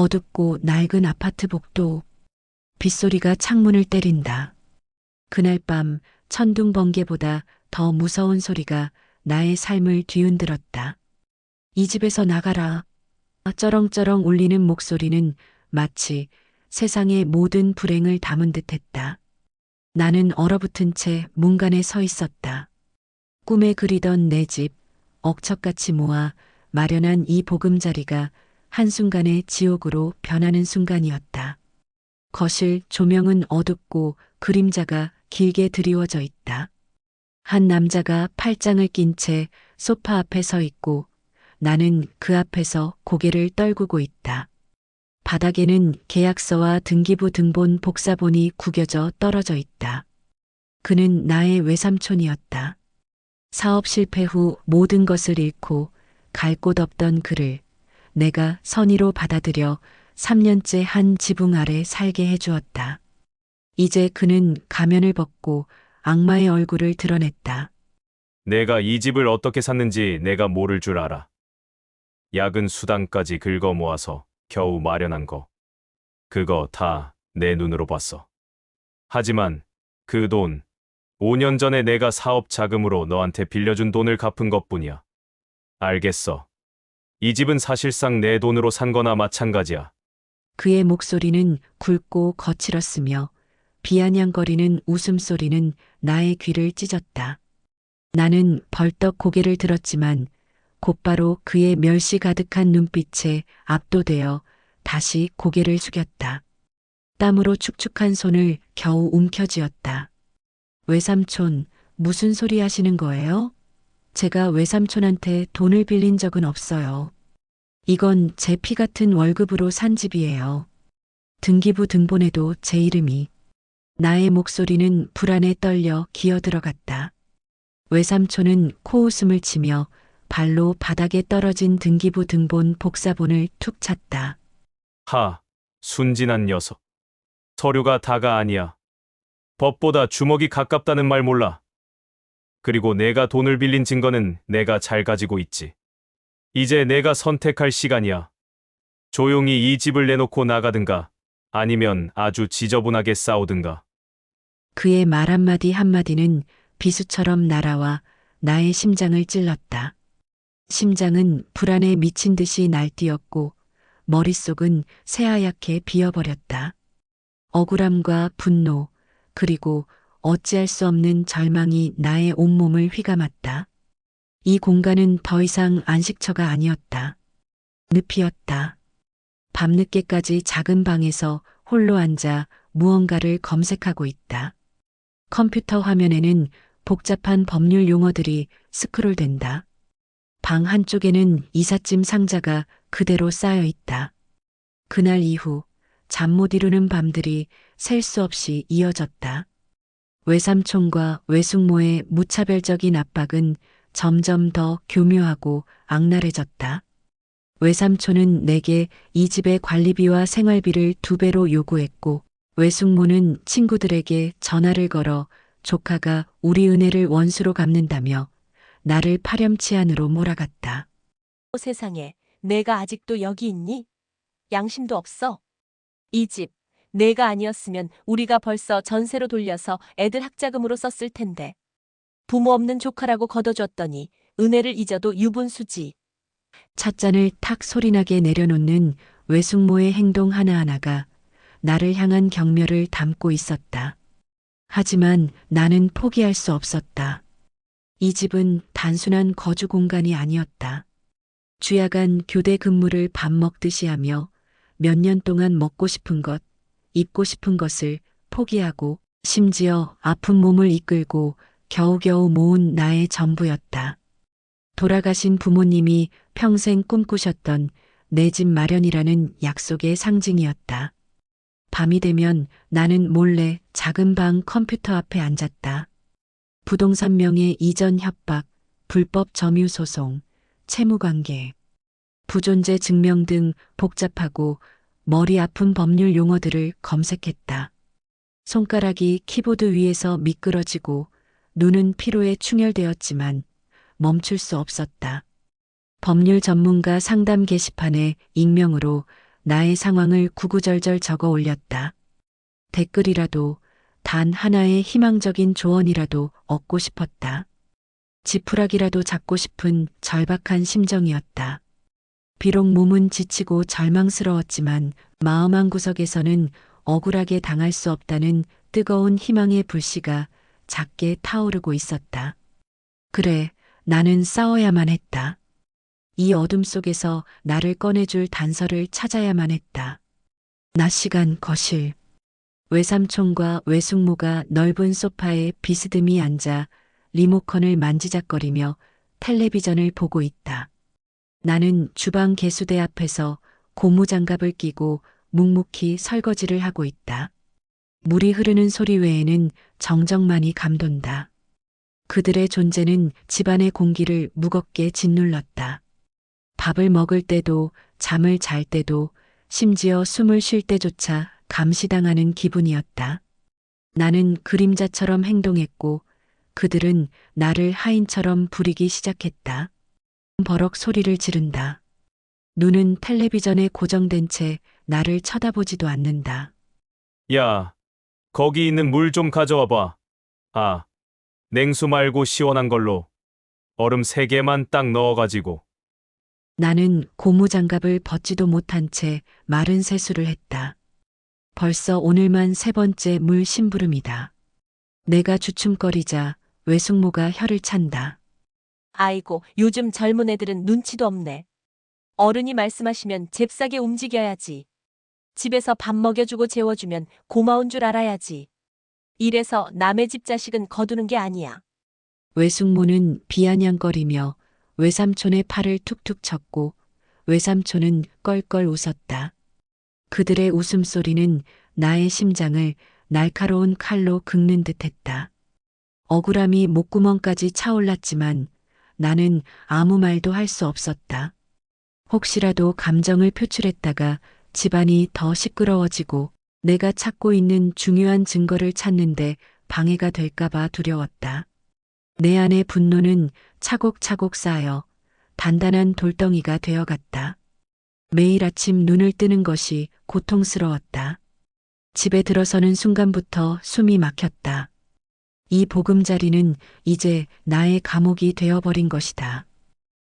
어둡고 낡은 아파트 복도. 빗소리가 창문을 때린다. 그날 밤 천둥 번개보다 더 무서운 소리가 나의 삶을 뒤흔들었다. 이 집에서 나가라. 쩌렁쩌렁 울리는 목소리는 마치 세상의 모든 불행을 담은 듯했다. 나는 얼어붙은 채 문간에 서 있었다. 꿈에 그리던 내 집, 억척같이 모아 마련한 이 보금자리가 한순간에 지옥으로 변하는 순간이었다. 거실 조명은 어둡고 그림자가 길게 드리워져 있다. 한 남자가 팔짱을 낀 채 소파 앞에 서 있고 나는 그 앞에서 고개를 떨구고 있다. 바닥에는 계약서와 등기부 등본 복사본이 구겨져 떨어져 있다. 그는 나의 외삼촌이었다. 사업 실패 후 모든 것을 잃고 갈 곳 없던 그를 내가 선의로 받아들여 3년째 한 지붕 아래 살게 해주었다. 이제 그는 가면을 벗고 악마의 얼굴을 드러냈다. 내가 이 집을 어떻게 샀는지 내가 모를 줄 알아. 야근 수당까지 긁어 모아서 겨우 마련한 거. 그거 다 내 눈으로 봤어. 하지만 그 돈, 5년 전에 내가 사업 자금으로 너한테 빌려준 돈을 갚은 것뿐이야. 알겠어. 이 집은 사실상 내 돈으로 산 거나 마찬가지야. 그의 목소리는 굵고 거칠었으며 비아냥거리는 웃음소리는 나의 귀를 찢었다. 나는 벌떡 고개를 들었지만 곧바로 그의 멸시 가득한 눈빛에 압도되어 다시 고개를 숙였다. 땀으로 축축한 손을 겨우 움켜쥐었다. 외삼촌, 무슨 소리 하시는 거예요? 제가 외삼촌한테 돈을 빌린 적은 없어요. 이건 제 피 같은 월급으로 산 집이에요. 등기부 등본에도 제 이름이. 나의 목소리는 불안에 떨려 기어 들어갔다. 외삼촌은 코웃음을 치며 발로 바닥에 떨어진 등기부 등본 복사본을 툭 찼다. 하, 순진한 녀석. 서류가 다가 아니야. 법보다 주먹이 가깝다는 말 몰라. 그리고 내가 돈을 빌린 증거는 내가 잘 가지고 있지. 이제 내가 선택할 시간이야. 조용히 이 집을 내놓고 나가든가, 아니면 아주 지저분하게 싸우든가. 그의 말 한마디 한마디는 비수처럼 날아와 나의 심장을 찔렀다. 심장은 불안에 미친 듯이 날뛰었고 머릿속은 새하얗게 비어버렸다. 억울함과 분노, 그리고 어찌할 수 없는 절망이 나의 온몸을 휘감았다. 이 공간은 더 이상 안식처가 아니었다. 늪이었다. 밤늦게까지 작은 방에서 홀로 앉아 무언가를 검색하고 있다. 컴퓨터 화면에는 복잡한 법률 용어들이 스크롤된다. 방 한쪽에는 이삿짐 상자가 그대로 쌓여 있다. 그날 이후 잠 못 이루는 밤들이 셀 수 없이 이어졌다. 외삼촌과 외숙모의 무차별적인 압박은 점점 더 교묘하고 악랄해졌다. 외삼촌은 내게 이 집의 관리비와 생활비를 2배로 요구했고 외숙모는 친구들에게 전화를 걸어 조카가 우리 은혜를 원수로 갚는다며 나를 파렴치한으로 몰아갔다. 세상에, 내가 아직도 여기 있니? 양심도 없어. 이 집, 내가 아니었으면 우리가 벌써 전세로 돌려서 애들 학자금으로 썼을 텐데. 부모 없는 조카라고 걷어줬더니 은혜를 잊어도 유분수지. 찻잔을 탁 소리나게 내려놓는 외숙모의 행동 하나하나가 나를 향한 경멸을 담고 있었다. 하지만 나는 포기할 수 없었다. 이 집은 단순한 거주 공간이 아니었다. 주야간 교대 근무를 밥 먹듯이 하며 몇 년 동안 먹고 싶은 것, 입고 싶은 것을 포기하고 심지어 아픈 몸을 이끌고 겨우겨우 모은 나의 전부였다. 돌아가신 부모님이 평생 꿈꾸셨던 내 집 마련이라는 약속의 상징이었다. 밤이 되면 나는 몰래 작은 방 컴퓨터 앞에 앉았다. 부동산 명의 이전 협박, 불법 점유 소송, 채무관계, 부존재 증명 등 복잡하고 머리 아픈 법률 용어들을 검색했다. 손가락이 키보드 위에서 미끄러지고 눈은 피로에 충혈되었지만 멈출 수 없었다. 법률 전문가 상담 게시판에 익명으로 나의 상황을 구구절절 적어 올렸다. 댓글이라도 단 하나의 희망적인 조언이라도 얻고 싶었다. 지푸라기라도 잡고 싶은 절박한 심정이었다. 비록 몸은 지치고 절망스러웠지만 마음 한구석에서는 억울하게 당할 수 없다는 뜨거운 희망의 불씨가 작게 타오르고 있었다. 그래, 나는 싸워야만 했다. 이 어둠 속에서 나를 꺼내줄 단서를 찾아야만 했다. 낮 시간 거실. 외삼촌과 외숙모가 넓은 소파에 비스듬히 앉아 리모컨을 만지작거리며 텔레비전을 보고 있다. 나는 주방 개수대 앞에서 고무장갑을 끼고 묵묵히 설거지를 하고 있다. 물이 흐르는 소리 외에는 정적만이 감돈다. 그들의 존재는 집안의 공기를 무겁게 짓눌렀다. 밥을 먹을 때도 잠을 잘 때도 심지어 숨을 쉴 때조차 감시당하는 기분이었다. 나는 그림자처럼 행동했고 그들은 나를 하인처럼 부리기 시작했다. 버럭 소리를 지른다. 눈은 텔레비전에 고정된 채 나를 쳐다보지도 않는다. 야, 거기 있는 물 좀 가져와 봐. 아, 냉수 말고 시원한 걸로. 얼음 3개만 딱 넣어가지고. 나는 고무장갑을 벗지도 못한 채 마른 세수를 했다. 벌써 오늘만 3번째 물 심부름이다. 내가 주춤거리자 외숙모가 혀를 찬다. 아이고, 요즘 젊은 애들은 눈치도 없네. 어른이 말씀하시면 잽싸게 움직여야지. 집에서 밥 먹여주고 재워주면 고마운 줄 알아야지. 이래서 남의 집 자식은 거두는 게 아니야. 외숙모는 비아냥거리며 외삼촌의 팔을 툭툭 쳤고 외삼촌은 껄껄 웃었다. 그들의 웃음소리는 나의 심장을 날카로운 칼로 긁는 듯했다. 억울함이 목구멍까지 차올랐지만 나는 아무 말도 할 수 없었다. 혹시라도 감정을 표출했다가 집안이 더 시끄러워지고 내가 찾고 있는 중요한 증거를 찾는데 방해가 될까봐 두려웠다. 내 안의 분노는 차곡차곡 쌓여 단단한 돌덩이가 되어갔다. 매일 아침 눈을 뜨는 것이 고통스러웠다. 집에 들어서는 순간부터 숨이 막혔다. 이 보금자리는 이제 나의 감옥이 되어버린 것이다.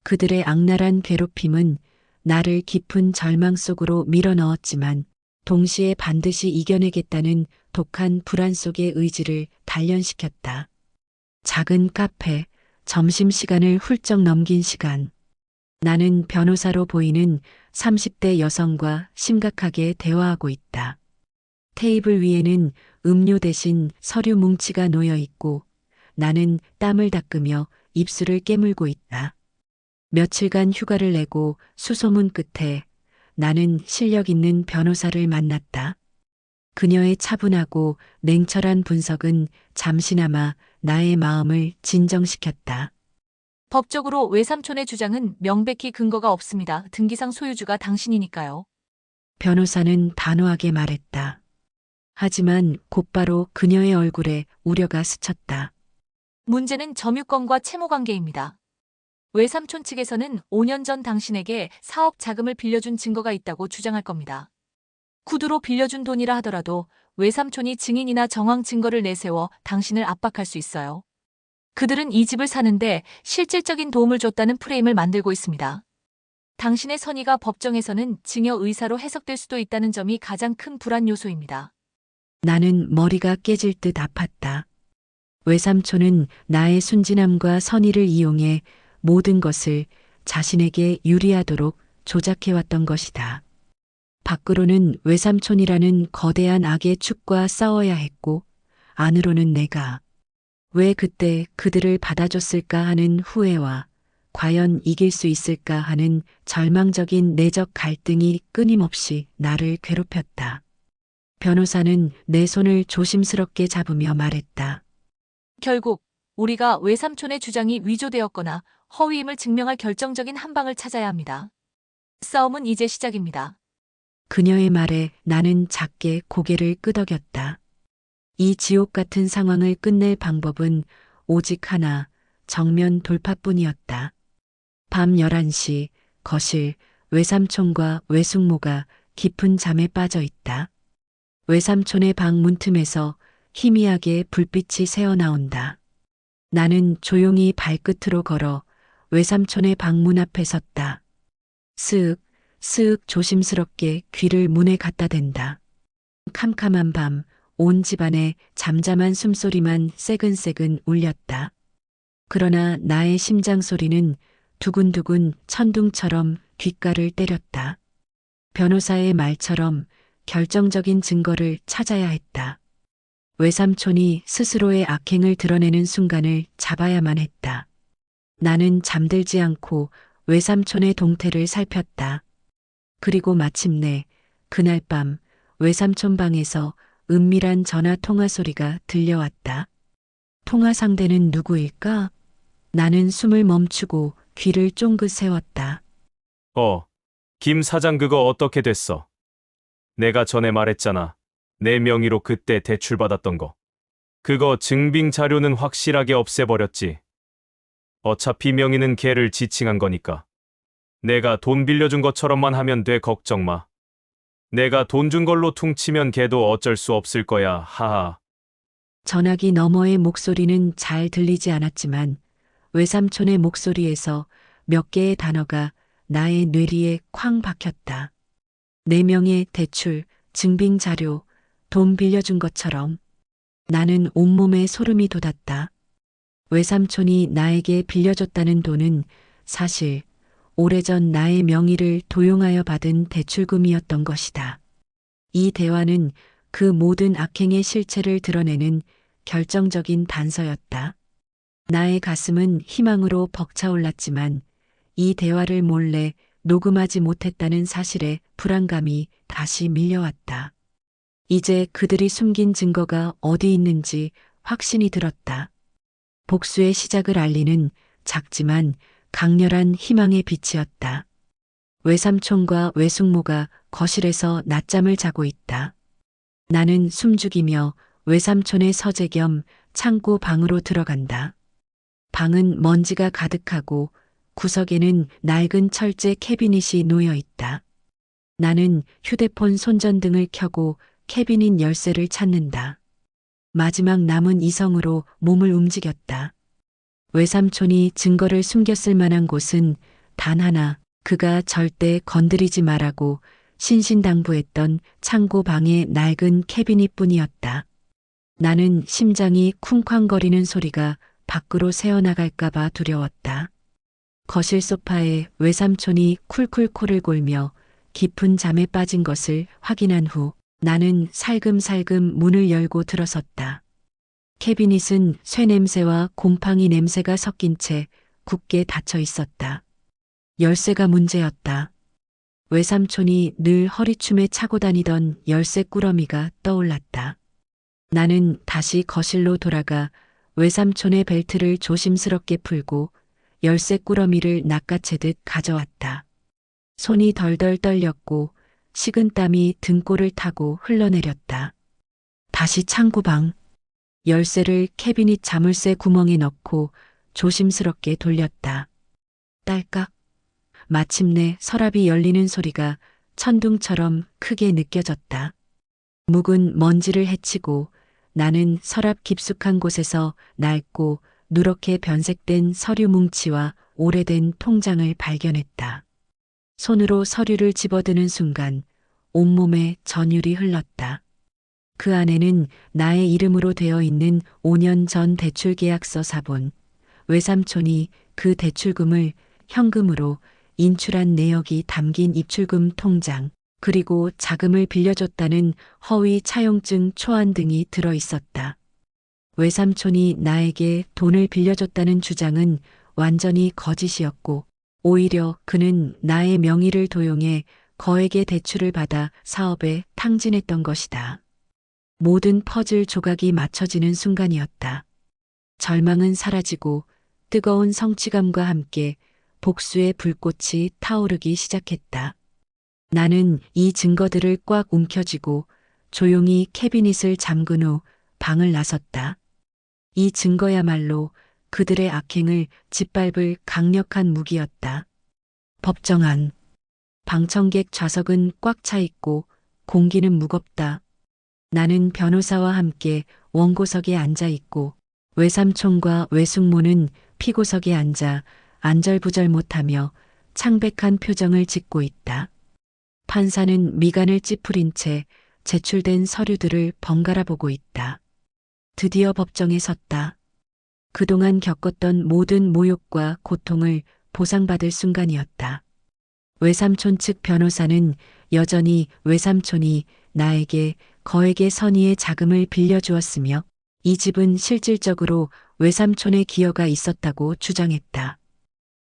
그들의 악랄한 괴롭힘은 나를 깊은 절망 속으로 밀어넣었지만 동시에 반드시 이겨내겠다는 독한 불안 속의 의지를 단련시켰다. 작은 카페, 점심시간을 훌쩍 넘긴 시간. 나는 변호사로 보이는 30대 여성과 심각하게 대화하고 있다. 테이블 위에는 음료 대신 서류 뭉치가 놓여 있고 나는 땀을 닦으며 입술을 깨물고 있다. 며칠간 휴가를 내고 수소문 끝에 나는 실력 있는 변호사를 만났다. 그녀의 차분하고 냉철한 분석은 잠시나마 나의 마음을 진정시켰다. 법적으로 외삼촌의 주장은 명백히 근거가 없습니다. 등기상 소유주가 당신이니까요. 변호사는 단호하게 말했다. 하지만 곧바로 그녀의 얼굴에 우려가 스쳤다. 문제는 점유권과 채무 관계입니다. 외삼촌 측에서는 5년 전 당신에게 4억 자금을 빌려준 증거가 있다고 주장할 겁니다. 구두로 빌려준 돈이라 하더라도 외삼촌이 증인이나 정황 증거를 내세워 당신을 압박할 수 있어요. 그들은 이 집을 사는데 실질적인 도움을 줬다는 프레임을 만들고 있습니다. 당신의 선의가 법정에서는 증여 의사로 해석될 수도 있다는 점이 가장 큰 불안 요소입니다. 나는 머리가 깨질 듯 아팠다. 외삼촌은 나의 순진함과 선의를 이용해 모든 것을 자신에게 유리하도록 조작해왔던 것이다. 밖으로는 외삼촌이라는 거대한 악의 축과 싸워야 했고 안으로는 내가 왜 그때 그들을 받아줬을까 하는 후회와 과연 이길 수 있을까 하는 절망적인 내적 갈등이 끊임없이 나를 괴롭혔다. 변호사는 내 손을 조심스럽게 잡으며 말했다. 결국 우리가 외삼촌의 주장이 위조되었거나 허위임을 증명할 결정적인 한 방을 찾아야 합니다. 싸움은 이제 시작입니다. 그녀의 말에 나는 작게 고개를 끄덕였다. 이 지옥 같은 상황을 끝낼 방법은 오직 하나, 정면 돌파뿐이었다. 밤 11시, 거실, 외삼촌과 외숙모가 깊은 잠에 빠져 있다. 외삼촌의 방 문틈에서 희미하게 불빛이 새어나온다. 나는 조용히 발끝으로 걸어 외삼촌의 방문 앞에 섰다. 쓱, 쓱 조심스럽게 귀를 문에 갖다 댄다. 캄캄한 밤, 온 집안에 잠잠한 숨소리만 새근새근 울렸다. 그러나 나의 심장 소리는 두근두근 천둥처럼 귓가를 때렸다. 변호사의 말처럼 결정적인 증거를 찾아야 했다. 외삼촌이 스스로의 악행을 드러내는 순간을 잡아야만 했다. 나는 잠들지 않고 외삼촌의 동태를 살폈다. 그리고 마침내 그날 밤 외삼촌 방에서 은밀한 전화 통화 소리가 들려왔다. 통화 상대는 누구일까? 나는 숨을 멈추고 귀를 쫑긋 세웠다. 김 사장 그거 어떻게 됐어? 내가 전에 말했잖아. 내 명의로 그때 대출받았던 거. 그거 증빙 자료는 확실하게 없애버렸지. 어차피 명의는 걔를 지칭한 거니까. 내가 돈 빌려준 것처럼만 하면 돼 걱정 마. 내가 돈 준 걸로 퉁치면 걔도 어쩔 수 없을 거야 하하. 전화기 너머의 목소리는 잘 들리지 않았지만 외삼촌의 목소리에서 몇 개의 단어가 나의 뇌리에 쾅 박혔다. 네 명의 대출, 증빙 자료, 돈 빌려준 것처럼. 나는 온몸에 소름이 돋았다. 외삼촌이 나에게 빌려줬다는 돈은 사실 오래전 나의 명의를 도용하여 받은 대출금이었던 것이다. 이 대화는 그 모든 악행의 실체를 드러내는 결정적인 단서였다. 나의 가슴은 희망으로 벅차올랐지만 이 대화를 몰래 녹음하지 못했다는 사실에 불안감이 다시 밀려왔다. 이제 그들이 숨긴 증거가 어디 있는지 확신이 들었다. 복수의 시작을 알리는 작지만 강렬한 희망의 빛이었다. 외삼촌과 외숙모가 거실에서 낮잠을 자고 있다. 나는 숨죽이며 외삼촌의 서재 겸 창고 방으로 들어간다. 방은 먼지가 가득하고 구석에는 낡은 철제 캐비닛이 놓여 있다. 나는 휴대폰 손전등을 켜고 캐비닛 열쇠를 찾는다. 마지막 남은 이성으로 몸을 움직였다. 외삼촌이 증거를 숨겼을 만한 곳은 단 하나, 그가 절대 건드리지 말라고 신신당부했던 창고 방의 낡은 캐비닛뿐이었다. 나는 심장이 쿵쾅거리는 소리가 밖으로 새어나갈까봐 두려웠다. 거실 소파에 외삼촌이 쿨쿨 코를 골며 깊은 잠에 빠진 것을 확인한 후 나는 살금살금 문을 열고 들어섰다. 캐비닛은 쇠냄새와 곰팡이 냄새가 섞인 채 굳게 닫혀 있었다. 열쇠가 문제였다. 외삼촌이 늘 허리춤에 차고 다니던 열쇠 꾸러미가 떠올랐다. 나는 다시 거실로 돌아가 외삼촌의 벨트를 조심스럽게 풀고 열쇠 꾸러미를 낚아채듯 가져왔다. 손이 덜덜 떨렸고 식은땀이 등골을 타고 흘러내렸다. 다시 창고방. 열쇠를 캐비닛 자물쇠 구멍에 넣고 조심스럽게 돌렸다. 딸깍. 마침내 서랍이 열리는 소리가 천둥처럼 크게 느껴졌다. 묵은 먼지를 헤치고 나는 서랍 깊숙한 곳에서 낡고 누렇게 변색된 서류 뭉치와 오래된 통장을 발견했다. 손으로 서류를 집어드는 순간 온몸에 전율이 흘렀다. 그 안에는 나의 이름으로 되어 있는 5년 전 대출계약서 사본, 외삼촌이 그 대출금을 현금으로 인출한 내역이 담긴 입출금 통장, 그리고 자금을 빌려줬다는 허위 차용증 초안 등이 들어 있었다. 외삼촌이 나에게 돈을 빌려줬다는 주장은 완전히 거짓이었고, 오히려 그는 나의 명의를 도용해 거액의 대출을 받아 사업에 탕진했던 것이다. 모든 퍼즐 조각이 맞춰지는 순간이었다. 절망은 사라지고 뜨거운 성취감과 함께 복수의 불꽃이 타오르기 시작했다. 나는 이 증거들을 꽉 움켜쥐고 조용히 캐비닛을 잠근 후 방을 나섰다. 이 증거야말로 그들의 악행을 짓밟을 강력한 무기였다. 법정안. 방청객 좌석은 꽉 차 있고 공기는 무겁다. 나는 변호사와 함께 원고석에 앉아 있고 외삼촌과 외숙모는 피고석에 앉아 안절부절 못하며 창백한 표정을 짓고 있다. 판사는 미간을 찌푸린 채 제출된 서류들을 번갈아 보고 있다. 드디어 법정에 섰다. 그동안 겪었던 모든 모욕과 고통을 보상받을 순간이었다. 외삼촌 측 변호사는 여전히 외삼촌이 나에게 거액의 선의의 자금을 빌려주었으며 이 집은 실질적으로 외삼촌의 기여가 있었다고 주장했다.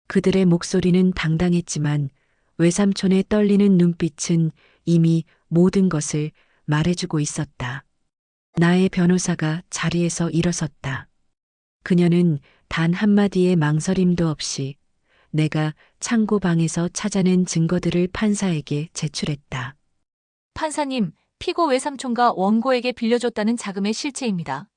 그들의 목소리는 당당했지만 외삼촌의 떨리는 눈빛은 이미 모든 것을 말해주고 있었다. 나의 변호사가 자리에서 일어섰다. 그녀는 단 한마디의 망설임도 없이 내가 창고방에서 찾아낸 증거들을 판사에게 제출했다. 판사님, 피고 외삼촌과 원고에게 빌려줬다는 자금의 실체입니다.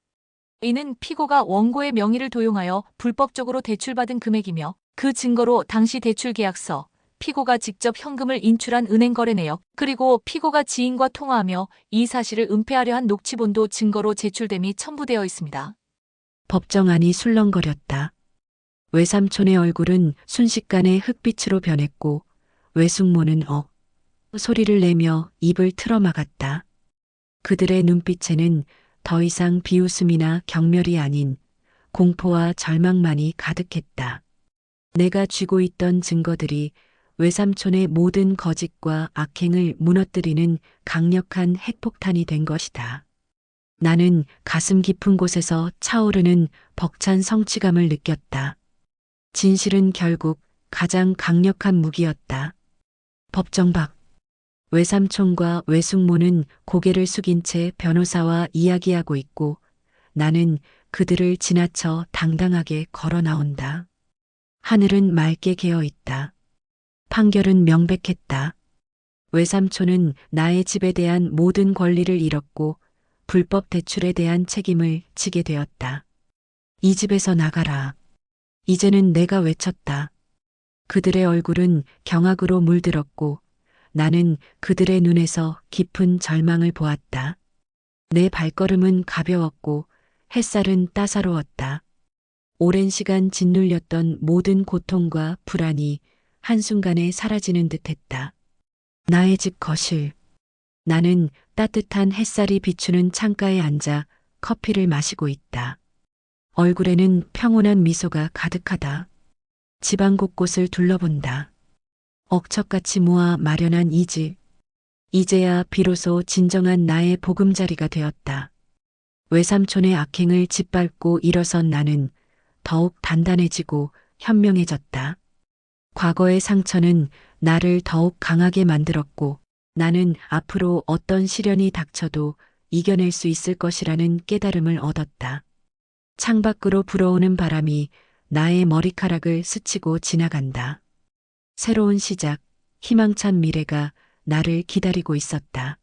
이는 피고가 원고의 명의를 도용하여 불법적으로 대출받은 금액이며 그 증거로 당시 대출 계약서, 피고가 직접 현금을 인출한 은행 거래 내역, 그리고 피고가 지인과 통화하며 이 사실을 은폐하려 한 녹취본도 증거로 제출됨이 첨부되어 있습니다. 법정 안이 술렁거렸다. 외삼촌의 얼굴은 순식간에 흑빛으로 변했고 외숙모는 소리를 내며 입을 틀어막았다. 그들의 눈빛에는 더 이상 비웃음이나 경멸이 아닌 공포와 절망만이 가득했다. 내가 쥐고 있던 증거들이 외삼촌의 모든 거짓과 악행을 무너뜨리는 강력한 핵폭탄이 된 것이다. 나는 가슴 깊은 곳에서 차오르는 벅찬 성취감을 느꼈다. 진실은 결국 가장 강력한 무기였다. 법정 밖. 외삼촌과 외숙모는 고개를 숙인 채 변호사와 이야기하고 있고 나는 그들을 지나쳐 당당하게 걸어 나온다. 하늘은 맑게 개어 있다. 판결은 명백했다. 외삼촌은 나의 집에 대한 모든 권리를 잃었고 불법 대출에 대한 책임을 지게 되었다. 이 집에서 나가라. 이제는 내가 외쳤다. 그들의 얼굴은 경악으로 물들었고 나는 그들의 눈에서 깊은 절망을 보았다. 내 발걸음은 가벼웠고 햇살은 따사로웠다. 오랜 시간 짓눌렸던 모든 고통과 불안이 한순간에 사라지는 듯했다. 나의 집 거실. 나는 따뜻한 햇살이 비추는 창가에 앉아 커피를 마시고 있다. 얼굴에는 평온한 미소가 가득하다. 집안 곳곳을 둘러본다. 억척같이 모아 마련한 이 집. 이제야 비로소 진정한 나의 보금자리가 되었다. 외삼촌의 악행을 짓밟고 일어선 나는 더욱 단단해지고 현명해졌다. 과거의 상처는 나를 더욱 강하게 만들었고 나는 앞으로 어떤 시련이 닥쳐도 이겨낼 수 있을 것이라는 깨달음을 얻었다. 창밖으로 불어오는 바람이 나의 머리카락을 스치고 지나간다. 새로운 시작, 희망찬 미래가 나를 기다리고 있었다.